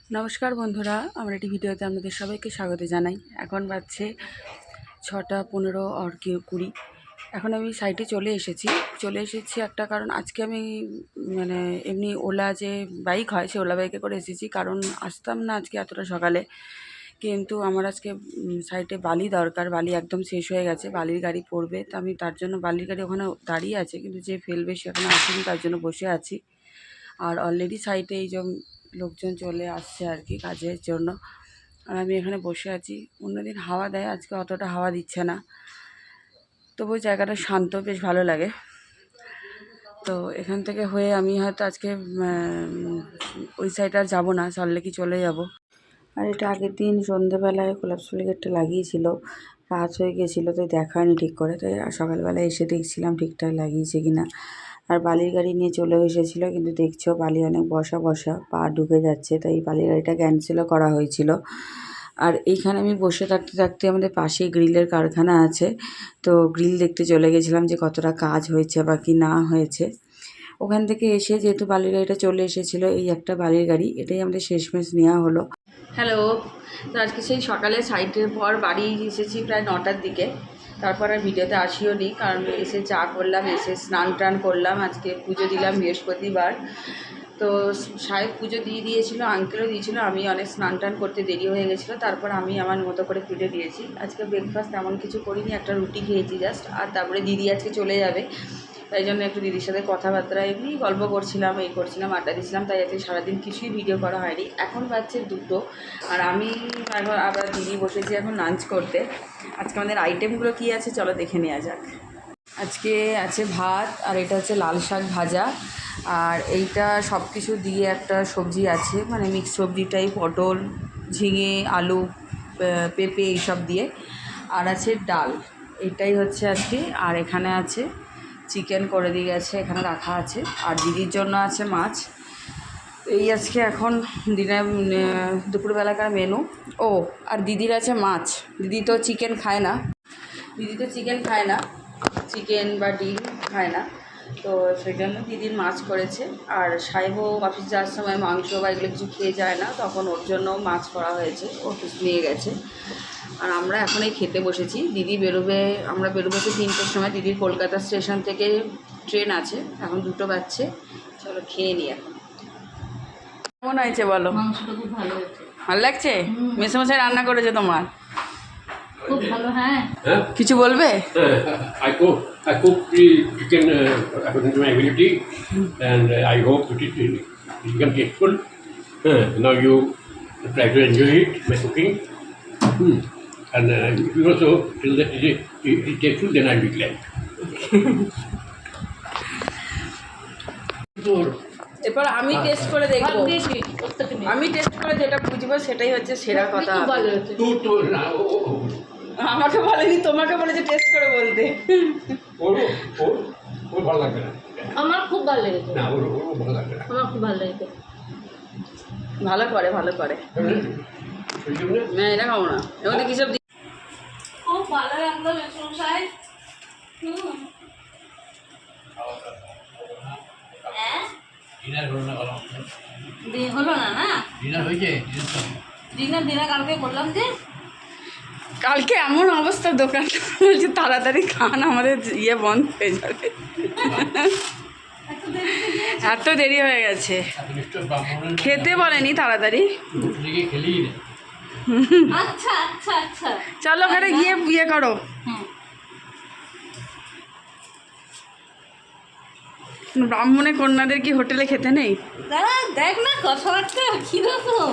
নমস্কার বন্ধুরা, আমার একটি ভিডিওতে আপনাদের সবাইকে স্বাগত জানাই। এখন বাজছে 6:15 আর 20। এখন আমি সাইটে চলে এসেছি একটা কারণ। আজকে আমি মানে এমনি ওলা যে বাইক হয় সে ওলা বাইকে করে এসেছি, কারণ আসতাম না আজকে এতটা সকালে। কিন্তু আমার আজকে সাইটে বালি দরকার, বালি একদম শেষ হয়ে গেছে, বালির গাড়ি পড়বে। তো আমি তার জন্য বালির গাড়ি ওখানে দাঁড়িয়ে আছে, কিন্তু যে ফেলবে সে এখনো আসেনি, তার জন্য বসে আছি। আর অলরেডি সাইটে এই যে লোকজন চলে আসছে আর কি কাজের জন্য, আর আমি এখানে বসে আছি। অন্যদিন হাওয়া দেয়, আজকে অতটা হাওয়া দিচ্ছে না, তবু জায়গাটা শান্ত, বেশ ভালো লাগে। তো এখান থেকে হয়ে আমি হয়তো আজকে ওই সাইডে আর যাবো না, সল্লেকই চলে যাব। আর এটা আগের দিন সন্ধ্যেবেলায় কোলাপসুল গেটটা লাগিয়েছিল, কাজ হয়ে গেছিলো, তাই দেখা হয়নি ঠিক করে। তাই সকালবেলায় এসে দেখছিলাম ঠিকঠাক লাগিয়েছে কিনা। আর বালির গাড়ি নিয়ে চলে এসেছিলো, কিন্তু দেখছো বালি অনেক বসা বসা, পা ঢুকে যাচ্ছে, তাই বালির গাড়িটা ক্যান্সেলও করা হয়েছিল। আর এইখানে আমি বসে থাকতে থাকতে আমাদের পাশেই গ্রিলের কারখানা আছে, তো গ্রিল দেখতে চলে গেছিলাম যে কতটা কাজ হয়েছে বা কি না হয়েছে। ওখান থেকে এসে যেহেতু বালির গাড়িটা চলে এসেছিলো, এই একটা বালির গাড়ি, এটাই আমাদের শেষমেশ নেওয়া হলো। হ্যালো, তো আজকে সেই সকালে সাইটের পর বাড়ি এসেছি প্রায় 9টার দিকে। তারপর আর ভিডিওতে আসিও নি, কারণ এসে চা করলাম, এসে স্নান টান করলাম, আজকে পুজো দিলাম বৃহস্পতিবার। তো সাহেব পুজো দিয়ে দিয়েছিল, আঙ্কেলও দিয়েছিল, আমি অনেক স্নান টান করতে দেরি হয়ে গেছিলো। তারপর আমি আমার মতো করে পুজো দিয়েছি। আজকে ব্রেকফাস্ট তেমন কিছু করিনি, একটা রুটি খেয়েছি জাস্ট। আর তারপরে দিদি আজকে চলে যাবে, তাই জন্য একটু দিদির সাথে কথাবার্তা, এমনি গল্প করছিলাম, আড্ডা দিচ্ছিলাম। তাই আজকে সারাদিন কিছুই ভিডিও করা হয়নি। এখন বাজছে 2টো, আর আমি এখন আবার দিদি বসেছি এখন লাঞ্চ করতে। আজকে আমাদের আইটেমগুলো কী আছে চলো দেখে নেওয়া যাক। আজকে আছে ভাত, আর এটা হচ্ছে লাল শাক ভাজা, আর এইটা সব কিছু দিয়ে একটা সবজি আছে, মানে মিক্স সবজিটাই, পটল, ঝিঙে, আলু, পেঁপে এইসব দিয়ে। আর আছে ডাল, এটাই হচ্ছে আজকে। আর এখানে আছে চিকেন করে দিয়ে গেছে, এখানে রাখা আছে। আর দিদির জন্য আছে মাছ। এই আজকে এখন দুপুরবেলাকার মেনু। ও, আর দিদির আছে মাছ। দিদি তো চিকেন খায় না, চিকেন বা ডিম খায় না, তো সেই জন্য দিদির মাছ করেছে। আর সাহেবও অফিস যাওয়ার সময় মাংস বা এগুলো কিছু খেয়ে যায় না, তখন ওর জন্য মাছ করা হয়েছে, অফিস নিয়ে গেছে। আর আমরা এখন এই খেতে বসেছি। দিদি বেরোবে, আমরা বেরোবো তো 3টের সময়। দিদির কলকাতা স্টেশন থেকে ট্রেন আছে, এখন 2টো বাজছে। চলো খেয়ে নিই এখন। কেমন হয়েছে বলো? মাংসটা খুব ভালো হয়েছে। ভালো লাগছে? মেসোমশাই রান্না করেছে তোমার? খুব ভালো। হ্যাঁ, কিছু বলবে? I cook the chicken according to my ability, and I hope it become tasteful. Now you try to enjoy it, my cooking. And if you also feel that it is tasteful, then I'll be glad. এরপর আমি test করে দেখবো, ভালো দিয়েছি, প্রত্যেকটা নিয়ে। আমি test করে যেটা বুঝবো সেটাই হচ্ছে সেরা কথা। খুব ভালো হয়েছে। আমাকে বলেনি, তোমাকে বলেছে টেস্ট করে বলতে। ওর ভালো লাগবে না। আমার খুব ভালো লেগেছে। না, ওর ভালো লাগবে না। আমার খুব ভালো লেগেছে। ভালো করে সেই জন্য না, এটা খাবো না, এর মধ্যে কিসব খুব ভালো লাগলো মেসমশাই। ডিনার হলো না, ভালো হলো না না ডিনার হয়েছে। ডিনার কালকে করলাম যে। কালকে এমন অবস্থা দোকান, বলছে তাড়াতাড়ি খান, আমাদের বন্ধ হয়ে যাবে। এত দেরি হয়ে গেছে, খেতে বলেনি তাড়াতাড়ি। খেলি না। আচ্ছা আচ্ছা আচ্ছা, চলো ওখানে গিয়ে বিয়ে করো। ব্রাহ্মণের কন্যাদের কি হোটেলে খেতে নেই? দাঁড়া দেখ না কথাবার্তা কিরকম।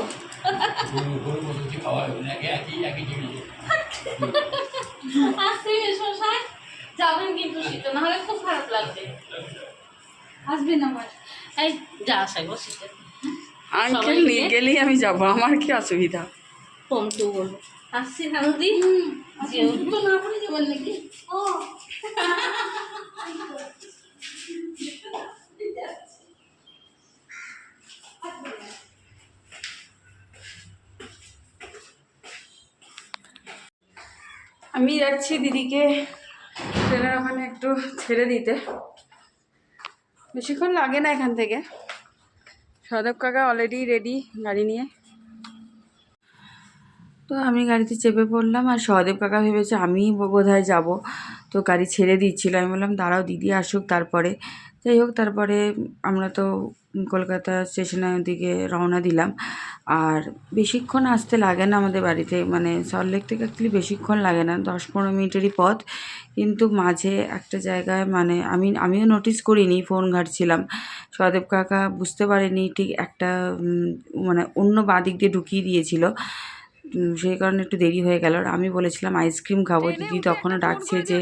আসছি মেসমশাই, যাবেন কিন্তু শীতে, নাহলে খুব খারাপ লাগবে। আসবেন আমার, এই যা আসাই শীতে। আঙ্কেল নিয়ে গেলেই আমি যাবো, আমার কি অসুবিধা? কম তো বলবো আসছি নানুদি, যেহেতু না করে যাবেন নাকি। ও আমি যাচ্ছি দিদিকে ট্রেনের ওখানে একটু ছেড়ে দিতে, বেশিক্ষণ লাগে না এখান থেকে। সদব কাকা অলরেডি রেডি গাড়ি নিয়ে। তো আমি গাড়িতে চেপে পড়লাম আর সহদেব কাকা ভেবেছে আমি বোধহয় যাব, তো গাড়ি ছেড়ে দিচ্ছিল। আমি বললাম দাঁড়াও দিদি আসুক তারপরে। যাই হোক, তারপরে আমরা তো কলকাতা স্টেশনের দিকে রওনা দিলাম। আর বেশিক্ষণ আসতে লাগে না আমাদের বাড়িতে, মানে সল্টলেক থেকে অ্যাকচুয়ালি বেশিক্ষণ লাগে না, 10-15 মিনিটেরই পথ। কিন্তু মাঝে একটা জায়গায় মানে আমিও নোটিস করিনি, ফোন ঘাঁটছিলাম। সহদেব কাকা বুঝতে পারেনি ঠিক একটা মানে অন্য বাঁ দিক দিয়ে ঢুকিয়ে দিয়েছিল, সেই কারণে একটু দেরি হয়ে গেল। আর আমি বলেছিলাম আইসক্রিম খাবো, দিদি তখনও ডাকছে যে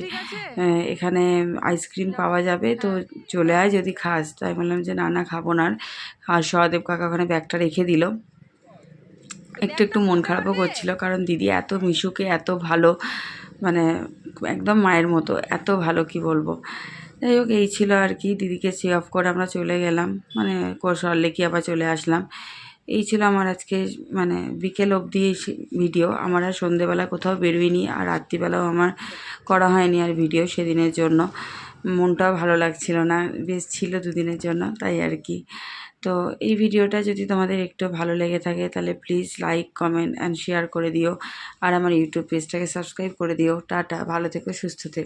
এখানে আইসক্রিম পাওয়া যাবে, তো চলে আয় যদি খাস। তাই বললাম যে না না খাবো না। আর সহদেব কাকা ওখানে ব্যাগটা রেখে দিল। একটু মন খারাপও করছিল, কারণ দিদি এত মিশুকে এত ভালো, মানে একদম মায়ের মতো, এত ভালো কি বলবো। যাই হোক, এই ছিল আর কি। দিদিকে সি অফ করে আমরা চলে গেলাম, মানে সল্টলেকে আবার চলে আসলাম। এই ছিল আমার আজকে মানে বিকেল অবধি ভিডিও। আমার আর সন্ধেবেলা কোথাও বেরোইনি, আর রাত্রিবেলাও আমার করা হয়নি আর ভিডিও সেদিনের জন্য। মনটাও ভালো লাগছিল না, বেশ ছিল দুদিনের জন্য, তাই আর কি। তো এই ভিডিওটা যদি তোমাদের একটু ভালো লেগে থাকে তাহলে please like, comment and share করে দিও। আর আমার ইউটিউব পেজটাকে সাবস্ক্রাইব করে দিও। টাটা, ভালো থেকো, সুস্থ থেকো।